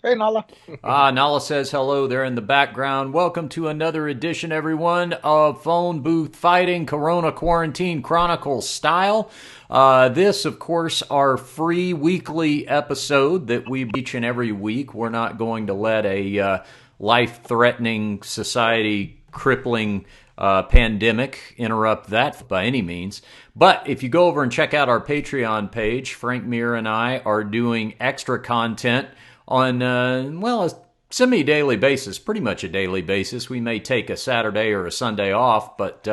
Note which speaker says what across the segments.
Speaker 1: Hey, Nala.
Speaker 2: Nala says hello there in the background. Welcome to another edition, everyone, of Phone Booth Fighting Corona Quarantine Chronicles style. This, of course, our free weekly episode that we each and every week. We're not going to let a life-threatening, society-crippling pandemic interrupt that by any means. But if you go over and check out our Patreon page, Frank Mir and I are doing extra content on, a semi-daily basis, pretty much a daily basis. We may take a Saturday or a Sunday off, but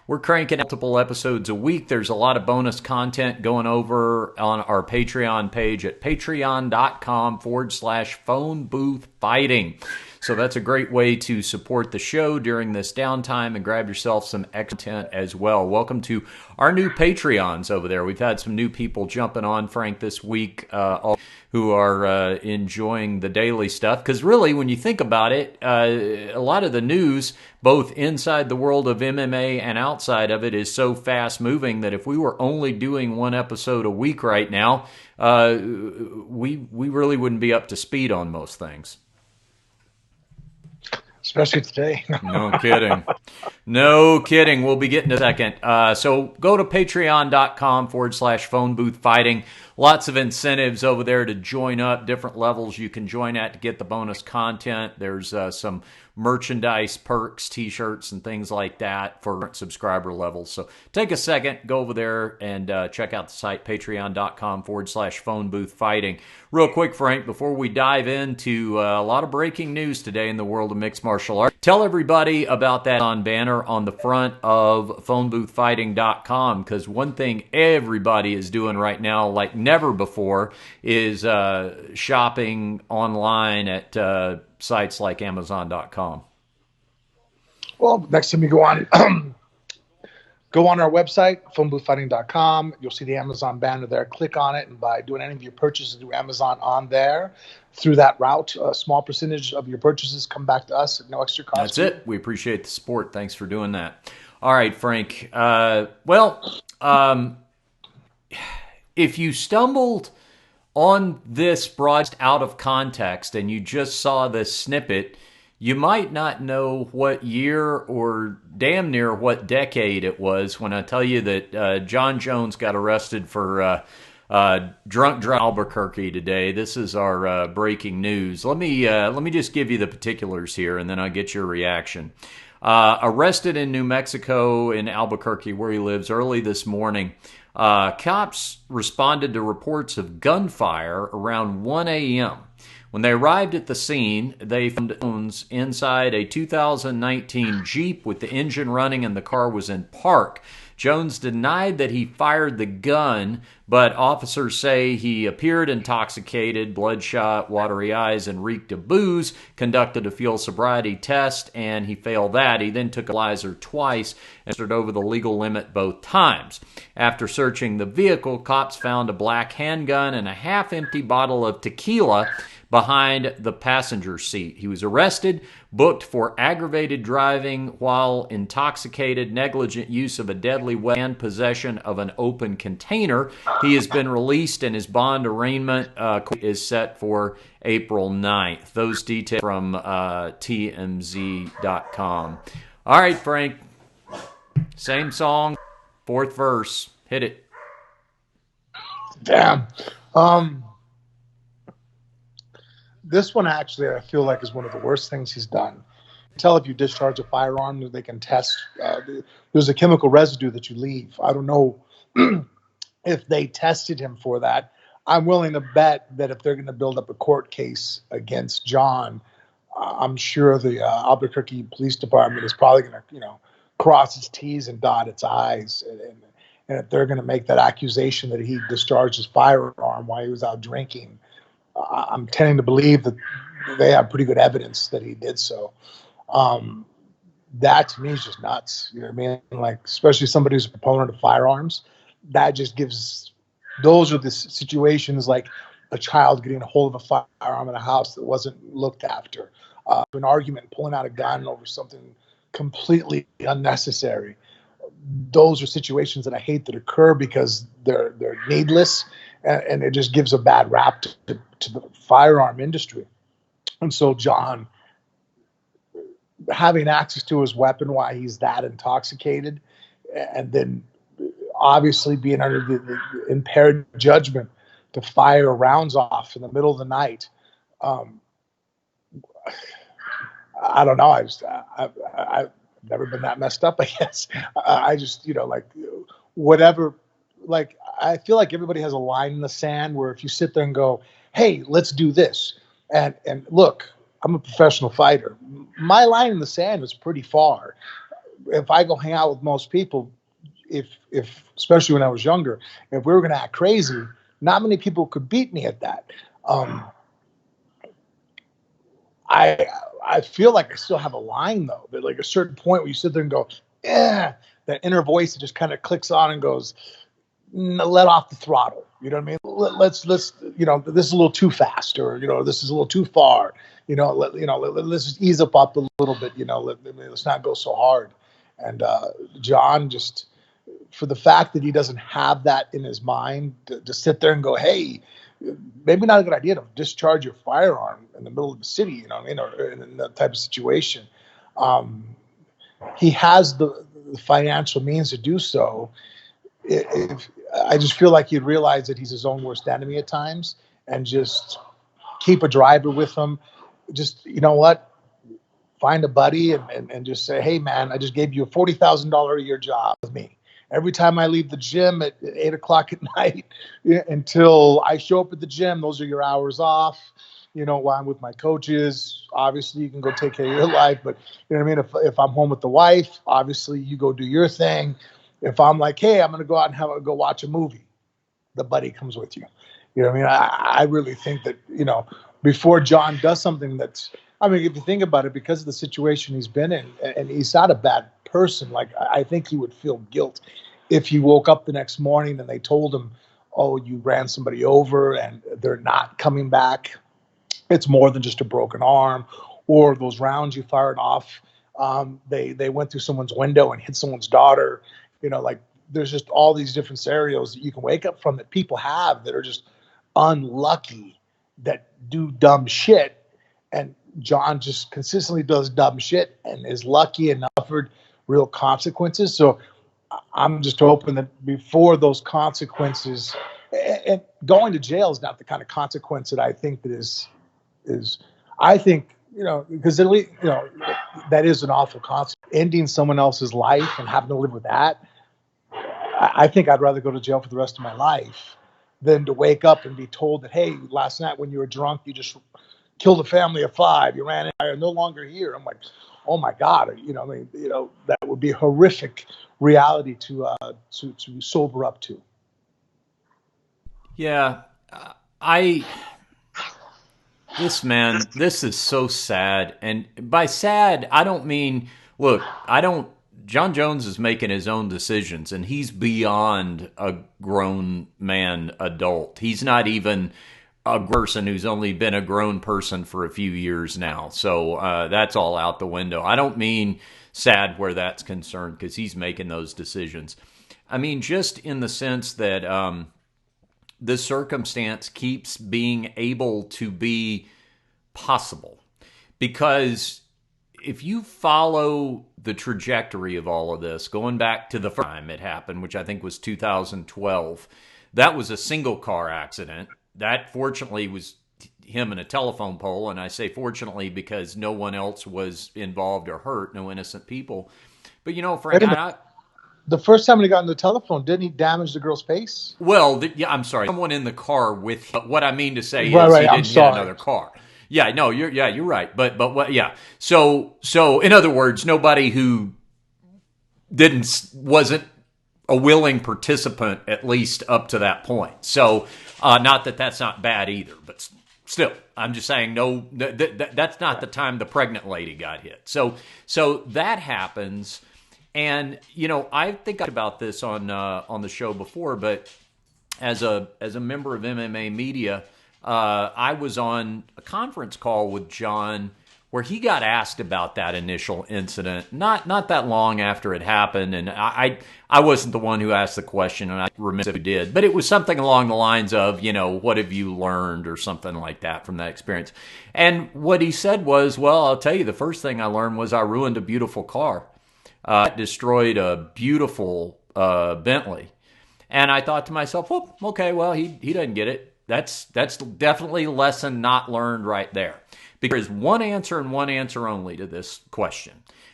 Speaker 2: we're cranking multiple episodes a week. There's a lot of bonus content going over on our Patreon page at patreon.com/phone booth fighting. So that's a great way to support the show during this downtime and grab yourself some content as well. Welcome to our new Patreons over there. We've had some new people jumping on, Frank, this week who are enjoying the daily stuff. Because really, when you think about it, a lot of the news, both inside the world of MMA and outside of it, is so fast moving that if we were only doing one episode a week right now, we really wouldn't be up to speed on most things.
Speaker 1: Especially today.
Speaker 2: No kidding. No kidding. We'll be getting to second. So go to patreon.com/phone booth fighting. Lots of incentives over there to join up, different levels you can join at to get the bonus content. There's some merchandise perks, t-shirts, and things like that for subscriber levels. So take a second, go over there and check out the site, patreon.com/phone booth fighting. Real quick, Frank, before we dive into a lot of breaking news today in the world of mixed martial arts, tell everybody about that on banner on the front of phoneboothfighting.com, because one thing everybody is doing right now, like never before, is shopping online at sites like Amazon.com.
Speaker 1: Well, next time you go on, go on our website, phoneboothfighting.com. You'll see the Amazon banner there. Click on it, and by doing any of your purchases through Amazon on there, through that route, a small percentage of your purchases come back to us at no extra cost.
Speaker 2: That's it. We appreciate the support. Thanks for doing that. All right, Frank. If you stumbled on this broadcast out of context and you just saw this snippet, you might not know what year or damn near what decade it was when I tell you that Jon Jones got arrested for drunk drive Albuquerque today. This is our breaking news. Let me just give you the particulars here, and then I'll get your reaction. Arrested in New Mexico in Albuquerque, where he lives, early this morning. Cops responded to reports of gunfire around 1 a.m. When they arrived at the scene, they found Jones inside a 2019 Jeep with the engine running and the car was in park. Jones denied that he fired the gun, but officers say he appeared intoxicated, bloodshot, watery eyes, and reeked of booze, conducted a field sobriety test, and he failed that. He then took a breathalyzer twice and stood over the legal limit both times. After searching the vehicle, cops found a black handgun and a half-empty bottle of tequila behind the passenger seat. He was arrested, booked for aggravated driving while intoxicated, negligent use of a deadly weapon, and possession of an open container. He has been released, and his bond arraignment is set for April 9th. Those details from TMZ.com. All right, Frank. Same song, fourth verse. Hit it.
Speaker 1: Damn. This one actually, I feel like, is one of the worst things he's done. Tell if you discharge a firearm, they can test. There's a chemical residue that you leave. I don't know if they tested him for that. I'm willing to bet that if they're going to build up a court case against John, I'm sure the Albuquerque Police Department is probably going to, cross its T's and dot its I's. And if they're going to make that accusation that he discharged his firearm while he was out drinking, I'm tending to believe that they have pretty good evidence that he did so. That to me is just nuts. You know what I mean? Like, especially somebody who's a proponent of firearms, that just gives, those are the situations like a child getting a hold of a firearm in a house that wasn't looked after, an argument, pulling out a gun over something completely unnecessary. Those are situations that I hate that occur because they're needless, and it just gives a bad rap to the firearm industry. And so Jon, having access to his weapon while he's that intoxicated, and then obviously being under the impaired judgment to fire rounds off in the middle of the night. Um, I don't know. I've never been that messed up, I guess. I just, like whatever, like, I feel like everybody has a line in the sand where if you sit there and go, hey, let's do this. And look, I'm a professional fighter. My line in the sand is pretty far. If I go hang out with most people, if especially when I was younger, if we were going to act crazy, not many people could beat me at that. I feel like I still have a line though, that like a certain point where you sit there and go, yeah, that inner voice that just kind of clicks on and goes, let off the throttle. You know what I mean? Let's this is a little too fast, or this is a little too far. Let's just ease up a little bit. Let's not go so hard. And Jon, just for the fact that he doesn't have that in his mind to sit there and go, hey, maybe not a good idea to discharge your firearm in the middle of the city, or in that type of situation. He has the financial means to do so. I just feel like he'd realize that he's his own worst enemy at times, and just keep a driver with him. Just, find a buddy and just say, hey, man, I just gave you a $40,000 a year job with me. Every time I leave the gym at 8 o'clock at night until I show up at the gym, those are your hours off. While I'm with my coaches, obviously you can go take care of your life. But you know what I mean? If I'm home with the wife, obviously you go do your thing. If I'm like, hey, I'm going to go out and go watch a movie, the buddy comes with you. You know what I mean? I really think that, before Jon does something that's, if you think about it, because of the situation he's been in, and he's not a bad person, like I think he would feel guilt if he woke up the next morning and they told him, oh, you ran somebody over and they're not coming back. It's more than just a broken arm, or those rounds you fired off. They went through someone's window and hit someone's daughter. There's just all these different scenarios that you can wake up from that people have that are just unlucky, that do dumb shit. And Jon just consistently does dumb shit and is lucky and offered real consequences. So I'm just hoping that before those consequences, and going to jail is not the kind of consequence that I think that is I think, because at least, that is an awful consequence. Ending someone else's life and having to live with that. I think I'd rather go to jail for the rest of my life than to wake up and be told that, hey, last night when you were drunk, you just killed a family of 5. You ran in, you're no longer here. I'm like, oh my God, that would be a horrific reality to sober up to.
Speaker 2: Yeah, this is so sad. And by sad, I don't mean, look, Jon Jones is making his own decisions, and he's beyond a grown man adult. He's not even a person who's only been a grown person for a few years now. So that's all out the window. I don't mean sad where that's concerned, because he's making those decisions. I mean, just in the sense that this circumstance keeps being able to be possible. Because if you follow the trajectory of all of this, going back to the first time it happened, which I think was 2012, that was a single car accident. That fortunately was him in a telephone pole, and I say fortunately because no one else was involved or hurt, no innocent people. But Frank,
Speaker 1: the first time he got on the telephone, didn't he damage the girl's face?
Speaker 2: Well, yeah, I'm sorry, someone in the car with him. What I mean to say is
Speaker 1: right,
Speaker 2: he didn't hit another car. Yeah, no, you're right. But what? Yeah. So in other words, nobody who wasn't a willing participant, at least up to that point. So not that that's not bad either, but still, I'm just saying no. That's not the time the pregnant lady got hit. So that happens, and I think about this on the show before, but as a member of MMA Media. I was on a conference call with Jon where he got asked about that initial incident, not that long after it happened, and I wasn't the one who asked the question, and I remember who did, but it was something along the lines of, what have you learned or something like that from that experience. And what he said was, well, I'll tell you, the first thing I learned was I ruined a beautiful car. Destroyed a beautiful Bentley. And I thought to myself, well, okay, well, he doesn't get it. That's definitely a lesson not learned right there. Because there's one answer and one answer only to this question.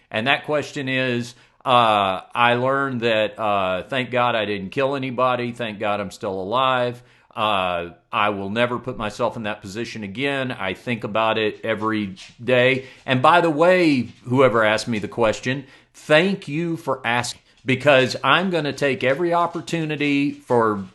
Speaker 2: And that question is, I learned that thank God I didn't kill anybody. Thank God I'm still alive. I will never put myself in that position again. I think about it every day. And by the way, whoever asked me the question, thank you for asking. Because I'm going to take every opportunity from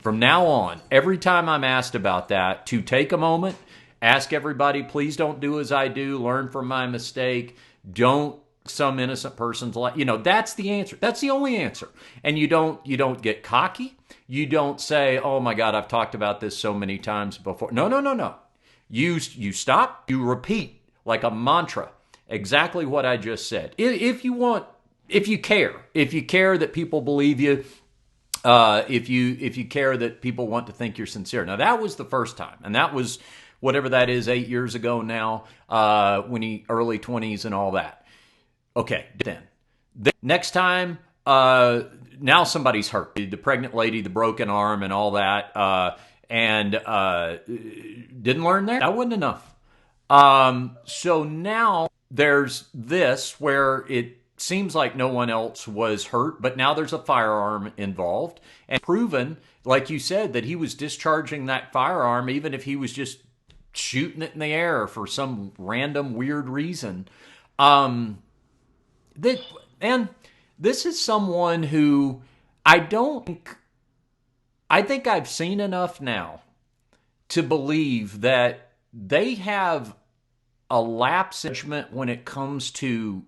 Speaker 2: now on, every time I'm asked about that, to take a moment, ask everybody, please don't do as I do, learn from my mistake, don't some innocent person's life. That's the answer. That's the only answer. And you don't get cocky. You don't say, oh my God, I've talked about this so many times before. No. You stop, you repeat like a mantra exactly what I just said. If you care that people believe you, if you care that people want to think you're sincere. Now that was the first time, and that was whatever that is, 8 years ago now, when early 20s and all that. Okay, then next time, now somebody's hurt. The pregnant lady, the broken arm, and all that, and didn't learn there. That wasn't enough. So now there's this where it seems like no one else was hurt, but now there's a firearm involved, and proven, like you said, that he was discharging that firearm even if he was just shooting it in the air for some random weird reason. And this is someone who I think I've seen enough now to believe that they have a lapse in judgment when it comes to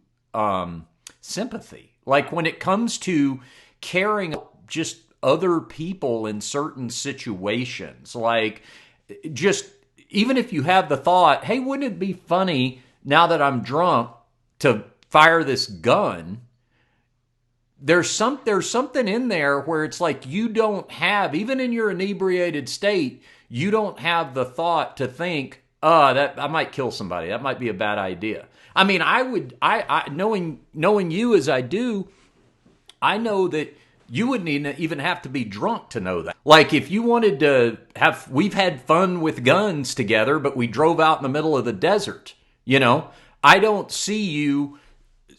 Speaker 2: sympathy. Like when it comes to caring just other people in certain situations. Like just, even if you have the thought, hey, wouldn't it be funny now that I'm drunk to fire this gun? There's something in there where it's like you don't have, even in your inebriated state, you don't have the thought to think, that I might kill somebody. That might be a bad idea. I mean, knowing you as I do, I know that you wouldn't even have to be drunk to know that. Like if you wanted to we've had fun with guns together, but we drove out in the middle of the desert, I don't see you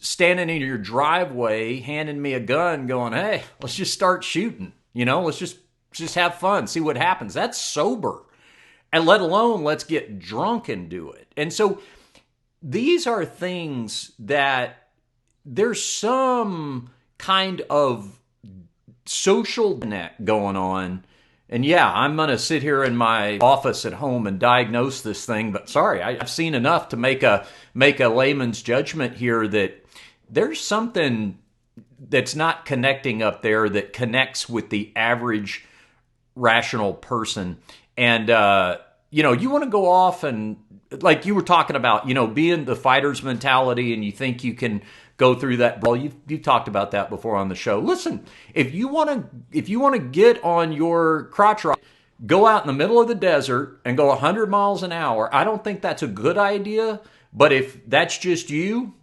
Speaker 2: standing in your driveway, handing me a gun going, hey, let's just start shooting, let's just have fun, see what happens. That's sober. And let alone let's get drunk and do it. And so these are things that there's some kind of social net going on. And yeah, I'm going to sit here in my office at home and diagnose this thing. But sorry, I've seen enough to make a layman's judgment here that there's something that's not connecting up there that connects with the average rational person. And, you want to go off and, like you were talking about, being the fighter's mentality, and you think you can go through that. Well, you've talked about that before on the show. Listen, if you want to get on your crotch rocket, go out in the middle of the desert and go 100 miles an hour. I don't think that's a good idea, but if that's just you,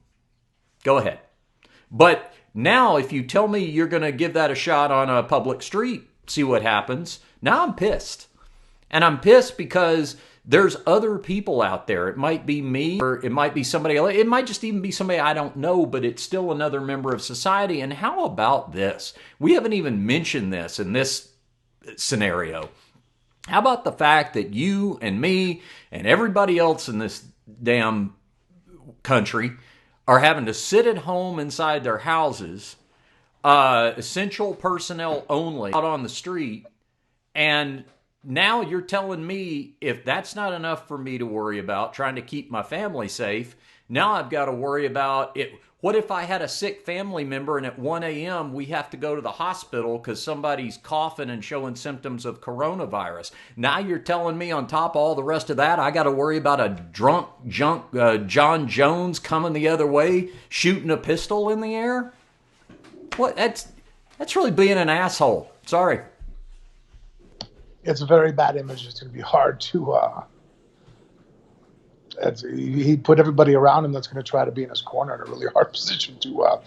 Speaker 2: go ahead. But now if you tell me you're going to give that a shot on a public street, see what happens, now I'm pissed. And I'm pissed because there's other people out there. It might be me, or it might be somebody else. It might just even be somebody I don't know, but it's still another member of society. And how about this? We haven't even mentioned this in this scenario. How about the fact that you and me and everybody else in this damn country are having to sit at home inside their houses, essential personnel only, out on the street, and now you're telling me if that's not enough for me to worry about trying to keep my family safe, now I've got to worry about it. What if I had a sick family member and at 1 a.m. we have to go to the hospital because somebody's coughing and showing symptoms of coronavirus? Now you're telling me on top of all the rest of that, I got to worry about a drunk Jon Jones coming the other way shooting a pistol in the air? What? That's really being an asshole. Sorry.
Speaker 1: It's a very bad image. It's going to be hard to. He put everybody around him that's going to try to be in his corner in a really hard position to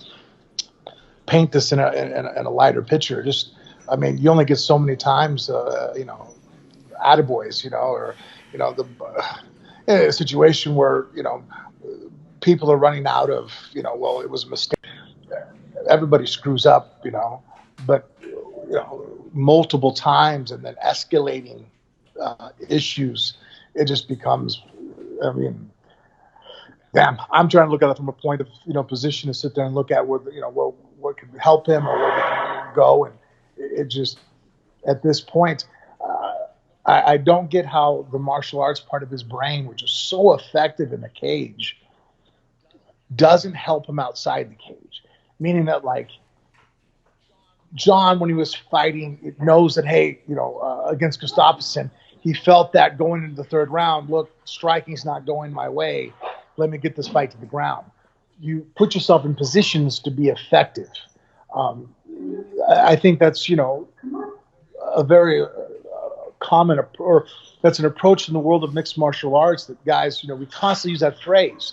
Speaker 1: paint this in a lighter picture. Just, I mean, you only get so many times, attaboys, or a situation where people are running out of, well, it was a mistake. Everybody screws up, but multiple times and then escalating issues, it just becomes. I mean, damn, I'm trying to look at it from a point of, position to sit there and look at where, what could help him or where we can go. And it just, at this point, I don't get how the martial arts part of his brain, which is so effective in the cage, doesn't help him outside the cage. Meaning that, like, Jon, when he was fighting, knows that, hey, against Gustafsson, he felt that going into the third round, look, striking's not going my way. Let me get this fight to the ground. You put yourself in positions to be effective. I think that's, a very common, or that's an approach in the world of mixed martial arts that guys, we constantly use that phrase,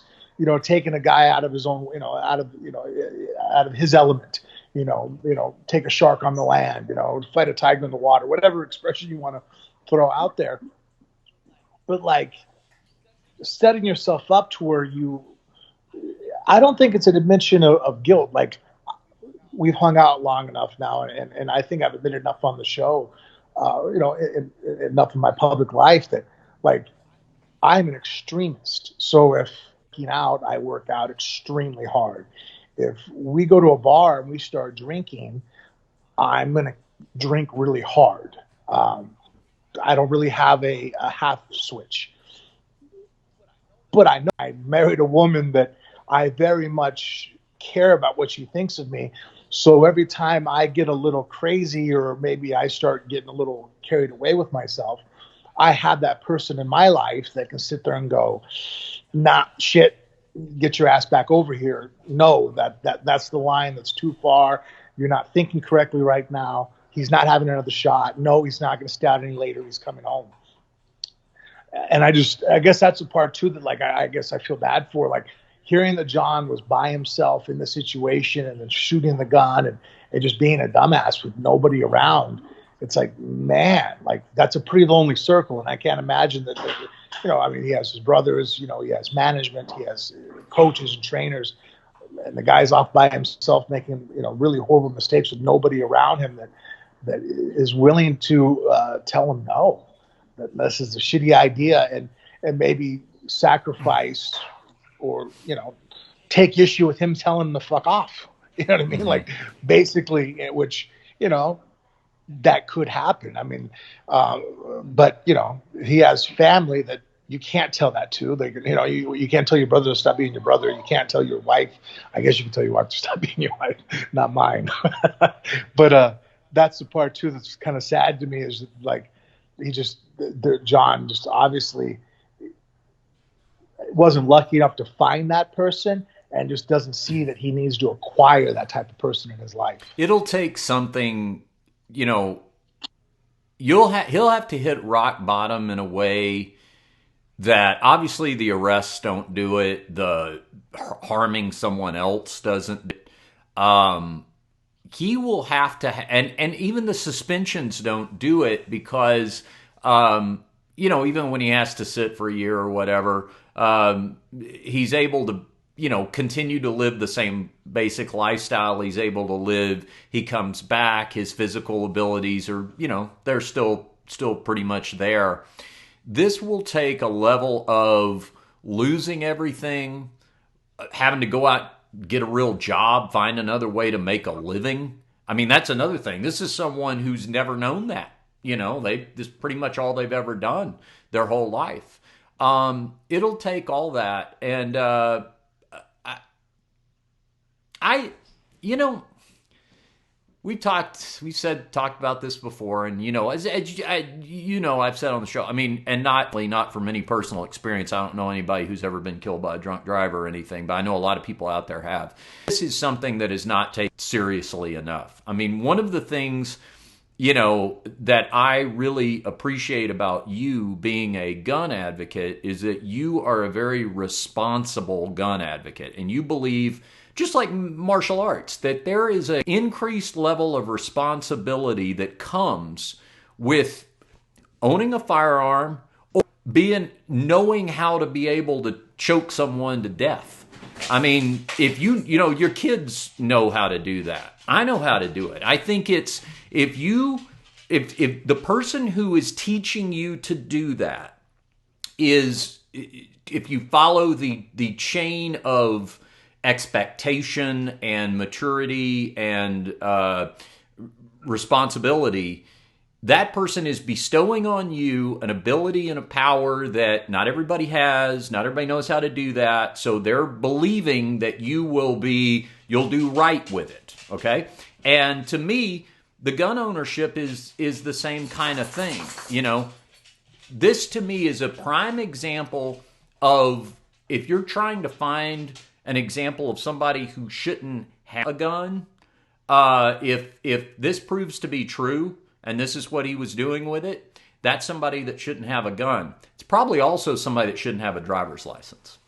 Speaker 1: taking a guy out of his own, out of his element, take a shark on the land, fight a tiger in the water, whatever expression you want to throw out there. But like setting yourself up to where I don't think it's an admission of guilt. Like, we've hung out long enough now, and I think I've admitted enough on the show, enough in my public life that, like, I'm an extremist. So if I work out extremely hard. If we go to a bar and we start drinking, I'm going to drink really hard. I don't really have a half switch. But I know I married a woman that I very much care about what she thinks of me. So every time I get a little crazy or maybe I start getting a little carried away with myself, I have that person in my life that can sit there and go, nah, shit, get your ass back over here. No, that's the line. That's too far. You're not thinking correctly right now. He's not having another shot. No, he's not going to stay out any later. He's coming home. And I guess that's the part too that, like, I guess I feel bad for, like, hearing that Jon was by himself in the situation and then shooting the gun and just being a dumbass with nobody around. It's like, man, like, that's a pretty lonely circle. And I can't imagine that, I mean, he has his brothers, he has management, he has coaches and trainers, and the guy's off by himself making, really horrible mistakes with nobody around him that is willing to tell him no, that this is a shitty idea, and maybe sacrifice or, take issue with him telling him to fuck off. You know what I mean? Like, basically, which, that could happen. I mean, but, he has family that you can't tell that to. They, you can't tell your brother to stop being your brother. You can't tell your wife. I guess you can tell your wife to stop being your wife, not mine. But that's the part too that's kind of sad to me, is like, Jon just obviously wasn't lucky enough to find that person, and just doesn't see that he needs to acquire that type of person in his life.
Speaker 2: It'll take something, he'll have to hit rock bottom in a way that obviously the arrests don't do it, the harming someone else doesn't. He will have to, and even the suspensions don't do it, because, even when he has to sit for a year or whatever, he's able to, continue to live the same basic lifestyle he's able to live. He comes back, his physical abilities are, they're still pretty much there. This will take a level of losing everything, having to go out, get a real job, find another way to make a living. I mean, that's another thing. This is someone who's never known that. this is pretty much all they've ever done their whole life. It'll take all that. And I you know, we talked about this before, and I've said on the show. I mean, and not from any personal experience. I don't know anybody who's ever been killed by a drunk driver or anything, but I know a lot of people out there have. This is something that is not taken seriously enough. I mean, one of the things that I really appreciate about you being a gun advocate is that you are a very responsible gun advocate, and you believe, just like martial arts, that there is an increased level of responsibility that comes with owning a firearm or knowing how to be able to choke someone to death. I mean, if your kids know how to do that. I know how to do it. I think it's, if the person who is teaching you to do that is, if you follow the chain of expectation and maturity and responsibility, that person is bestowing on you an ability and a power that not everybody has, not everybody knows how to do that, so they're believing that you'll do right with it, okay? And to me, the gun ownership is the same kind of thing. This to me is a prime example of, if you're trying to find an example of somebody who shouldn't have a gun, if this proves to be true, and this is what he was doing with it, that's somebody that shouldn't have a gun. It's probably also somebody that shouldn't have a driver's license.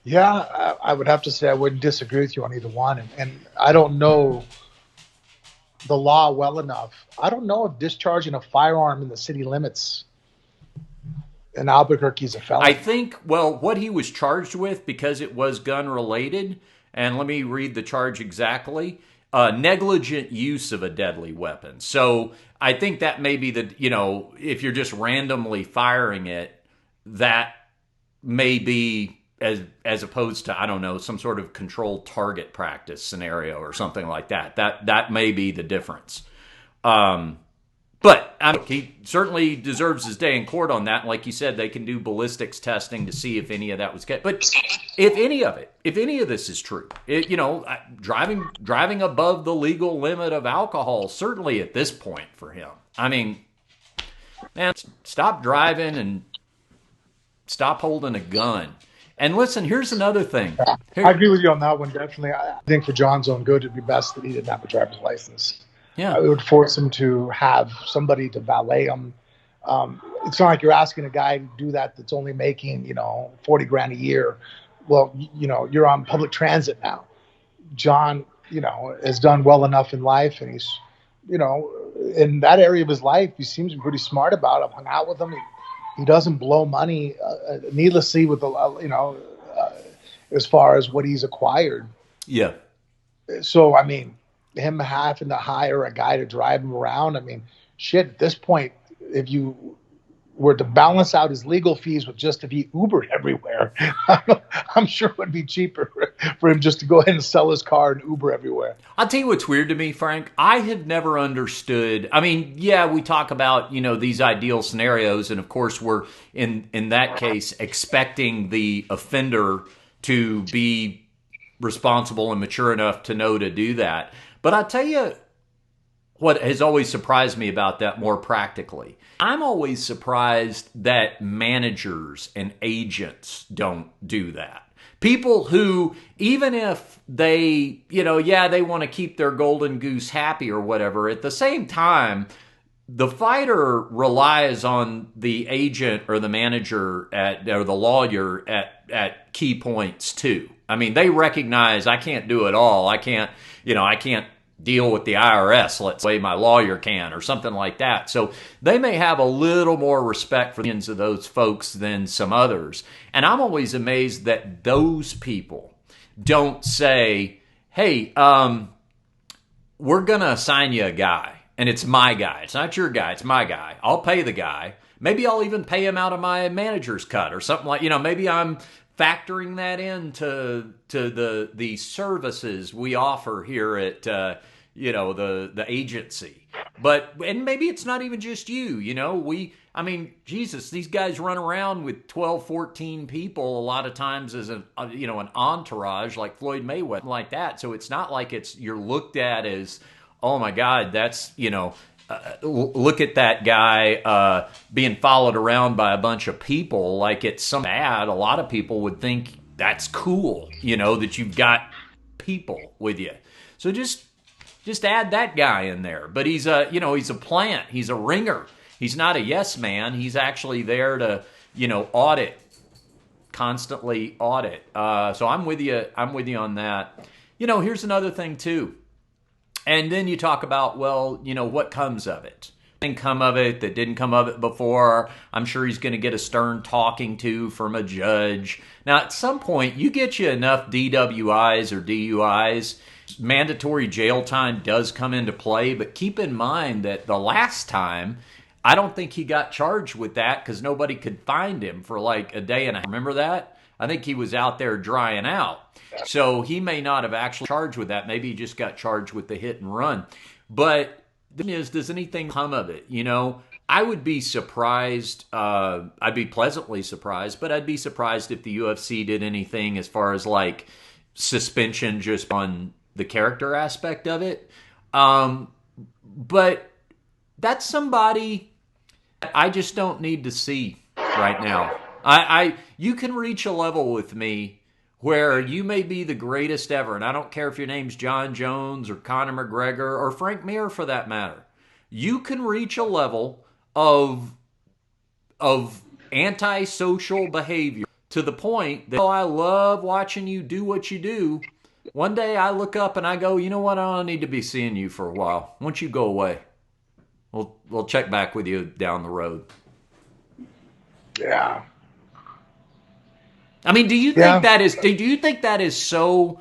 Speaker 1: Yeah, I would have to say I wouldn't disagree with you on either one. And I don't know the law well enough. I don't know if discharging a firearm in the city limits in Albuquerque is a felony.
Speaker 2: I think, what he was charged with, because it was gun related, and let me read the charge exactly, negligent use of a deadly weapon. So I think that may be if you're just randomly firing it, that may be as opposed to, I don't know, some sort of controlled target practice scenario or something like that. That may be the difference. But he certainly deserves his day in court on that. Like you said, they can do ballistics testing to see if any of that was kept. But if any of this is true, driving above the legal limit of alcohol, certainly at this point for him. I mean, man, stop driving and stop holding a gun. And listen, here's another thing.
Speaker 1: I agree with you on that one, definitely. I think for John's own good, it'd be best that he didn't have a driver's license.
Speaker 2: Yeah,
Speaker 1: it would force him to have somebody to valet him. It's not like you're asking a guy to do that that's only making, $40,000 a year. Well, you're on public transit now. John, has done well enough in life, and he's, in that area of his life, he seems to be pretty smart about it. I've hung out with him. He doesn't blow money needlessly with as far as what he's acquired.
Speaker 2: Yeah.
Speaker 1: So, I mean, him having to hire a guy to drive him around, I mean, shit, at this point, if you were to balance out his legal fees with just if he Ubered everywhere, I'm sure it would be cheaper for him just to go ahead and sell his car and Uber everywhere.
Speaker 2: I'll tell you what's weird to me, Frank. I have never understood. I mean, yeah, we talk about, these ideal scenarios, and of course we're in that case expecting the offender to be responsible and mature enough to know to do that. But I'll tell you what has always surprised me about that more practically. I'm always surprised that managers and agents don't do that. People who, even if they, they want to keep their golden goose happy or whatever, at the same time, the fighter relies on the agent or the manager or the lawyer at key points too. I mean, they recognize I can't do it all. I can't deal with the IRS, let's say my lawyer can, or something like that. So they may have a little more respect for the opinions of those folks than some others. And I'm always amazed that those people don't say, hey, we're going to assign you a guy, and it's my guy. It's not your guy, it's my guy. I'll pay the guy. Maybe I'll even pay him out of my manager's cut or something like, maybe I'm factoring that into the services we offer here at the agency. And maybe it's not even just you, I mean, Jesus, these guys run around with 12, 14 people a lot of times as an entourage like Floyd Mayweather, like that. So it's not like you're looked at as, oh my God, that's, look at that guy being followed around by a bunch of people like it's some bad. A lot of people would think that's cool, that you've got people with you. So just add that guy in there. But he's a plant. He's a ringer. He's not a yes man. He's actually there to, constantly audit. So I'm with you. I'm with you on that. Here's another thing too. And then you talk about, well, what comes of it? Didn't come of it that didn't come of it before. I'm sure he's going to get a stern talking to from a judge. Now, at some point, you get you enough DWIs or DUIs, mandatory jail time does come into play. But keep in mind that the last time, I don't think he got charged with that because nobody could find him for like a day and a half. Remember that? I think he was out there drying out. So he may not have actually charged with that. Maybe he just got charged with the hit and run. But the thing is, does anything come of it? I would be surprised. I'd be pleasantly surprised, but I'd be surprised if the UFC did anything as far as like suspension just on the character aspect of it. But that's somebody I just don't need to see right now. You can reach a level with me where you may be the greatest ever, and I don't care if your name's Jon Jones or Conor McGregor or Frank Mir for that matter. You can reach a level of antisocial behavior to the point that, I love watching you do what you do. One day I look up and I go, you know what? I don't need to be seeing you for a while. Once you go away, we'll check back with you down the road.
Speaker 1: Yeah.
Speaker 2: I mean, do you think that is so,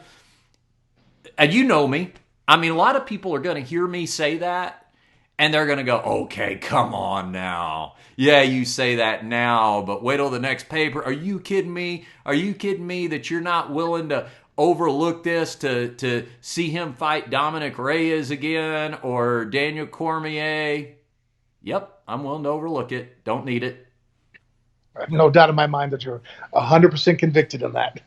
Speaker 2: and you know me, I mean, a lot of people are going to hear me say that and they're going to go, okay, come on now. Yeah, you say that now, but wait till the next paper. Are you kidding me? Are you kidding me that you're not willing to overlook this to see him fight Dominic Reyes again or Daniel Cormier? Yep, I'm willing to overlook it. Don't need it.
Speaker 1: No doubt in my mind that you're 100% convicted in that.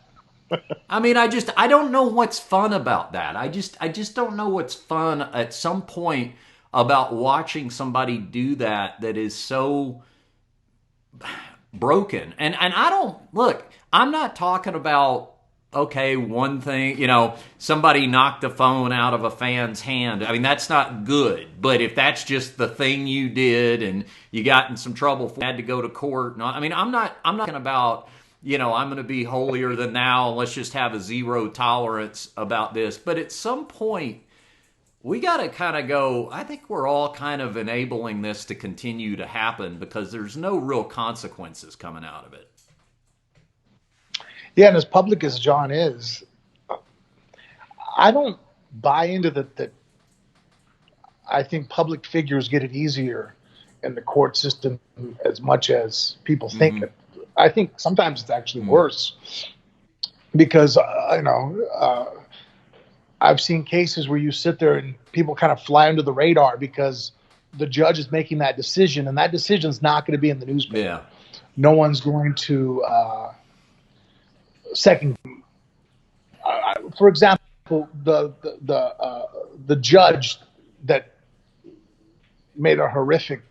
Speaker 2: I mean, I don't know what's fun about that. I just don't know what's fun at some point about watching somebody do that is so broken. And I don't, look, I'm not talking about, okay, one thing, somebody knocked the phone out of a fan's hand. I mean, that's not good. But if that's just the thing you did and you got in some trouble, had to go to court. I mean, I'm not talking about, I'm going to be holier than thou. Let's just have a zero tolerance about this. But at some point, we got to kind of go, I think we're all kind of enabling this to continue to happen because there's no real consequences coming out of it.
Speaker 1: Yeah, and as public as John is, I don't buy into that. I think public figures get it easier in the court system as much as people think it. I think sometimes it's actually worse because, I've seen cases where you sit there and people kind of fly under the radar because the judge is making that decision, and that decision is not going to be in the newspaper.
Speaker 2: Yeah.
Speaker 1: No one's going to second. For example, the judge that made a horrific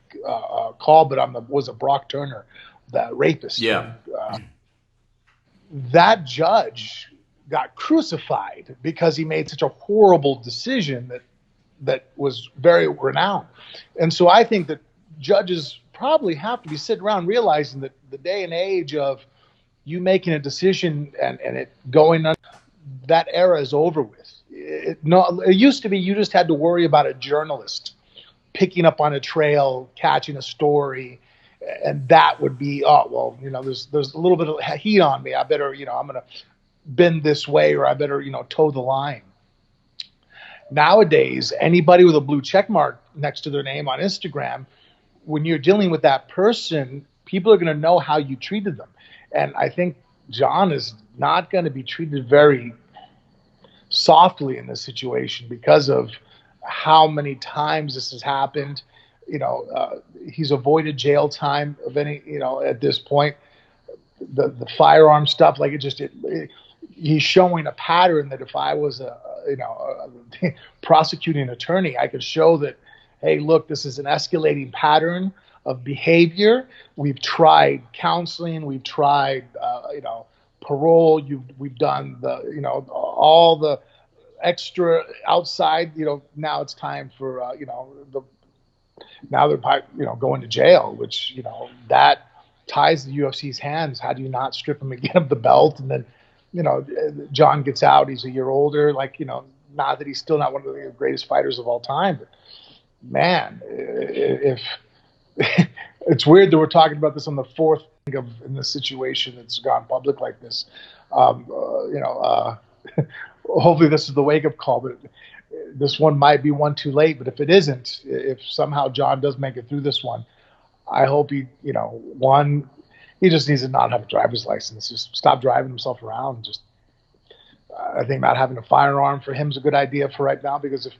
Speaker 1: call, but was a Brock Turner, the rapist.
Speaker 2: Yeah.
Speaker 1: That judge got crucified because he made such a horrible decision that was very renowned. And so I think that judges probably have to be sitting around realizing that the day and age of you making a decision and it going on, that era is over with. It used to be you just had to worry about a journalist picking up on a trail, catching a story, and that would be, there's a little bit of heat on me. I better, I'm going to bend this way, or I better, toe the line. Nowadays, anybody with a blue check mark next to their name on Instagram, when you're dealing with that person, people are going to know how you treated them. And I think John is not going to be treated very softly in this situation because of how many times this has happened. He's avoided jail time of any, at this point. The firearm stuff, like he's showing a pattern that if I was a prosecuting attorney, I could show that, hey, look, this is an escalating pattern of behavior. We've tried counseling, we've tried, parole. We've done all the extra outside. Now it's time for now they're going to jail, which that ties the UFC's hands. How do you not strip him again of the belt? And then Jon gets out. He's a year older. Not that he's still not one of the greatest fighters of all time, but man, if it's weird that we're talking about this on the fourth in this situation that's gone public like this. Hopefully this is the wake-up call, but this one might be one too late. But if it isn't, if somehow Jon does make it through this one, I hope he just needs to not have a driver's license. Just stop driving himself around. I think not having a firearm for him is a good idea for right now, because if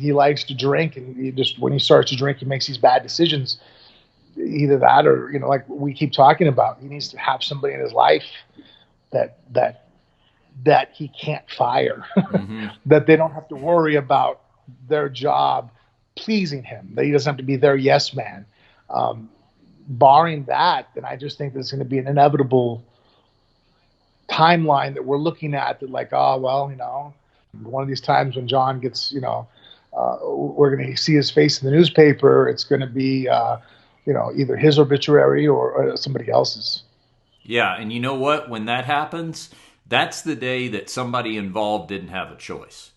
Speaker 1: he likes to drink, and when he starts to drink, he makes these bad decisions. Either that, or like we keep talking about, he needs to have somebody in his life that he can't fire, that they don't have to worry about their job pleasing him, that he doesn't have to be their yes man. Barring that, then I just think there's going to be an inevitable timeline that we're looking at, that one of these times when Jon gets, we're going to see his face in the newspaper, it's going to be, either his obituary or somebody else's.
Speaker 2: Yeah, and you know what? When that happens, that's the day that somebody involved didn't have a choice.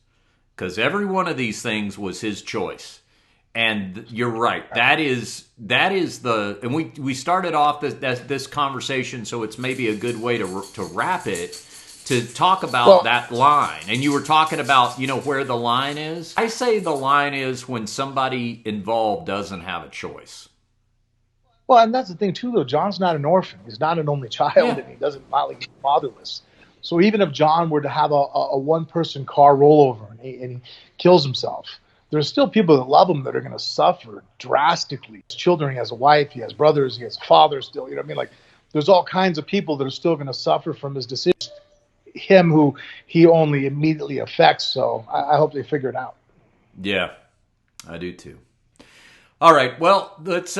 Speaker 2: Because every one of these things was his choice. And you're right. That is and we started off this conversation, so it's maybe a good way to wrap it, to talk about that line. And you were talking about, where the line is. I say the line is when somebody involved doesn't have a choice.
Speaker 1: Well, and that's the thing too, though. Jon's not an orphan. He's not an only child, and he doesn't be fatherless. So even if Jon were to have a one-person car rollover and he kills himself, there's still people that love him that are going to suffer drastically. His children, he has a wife, he has brothers, he has a father still. There's all kinds of people that are still going to suffer from his decision. Him, who he only immediately affects. So I hope they figure it out. Yeah,
Speaker 2: I do too. All right, well, let's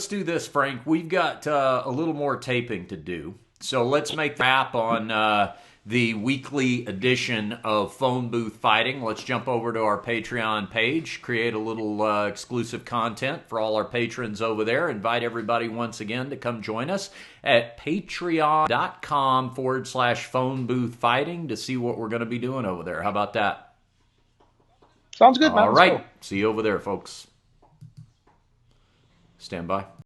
Speaker 2: do this, Frank. We've got a little more taping to do, so let's make the wrap on the weekly edition of Phone Booth Fighting. Let's jump over to our Patreon page, create a little exclusive content for all our patrons over there. Invite everybody once again to come join us at patreon.com/Phone Booth Fighting to see what we're going to be doing over there. How about that?
Speaker 1: Sounds good, man.
Speaker 2: All right. See you over there, folks. Stand by.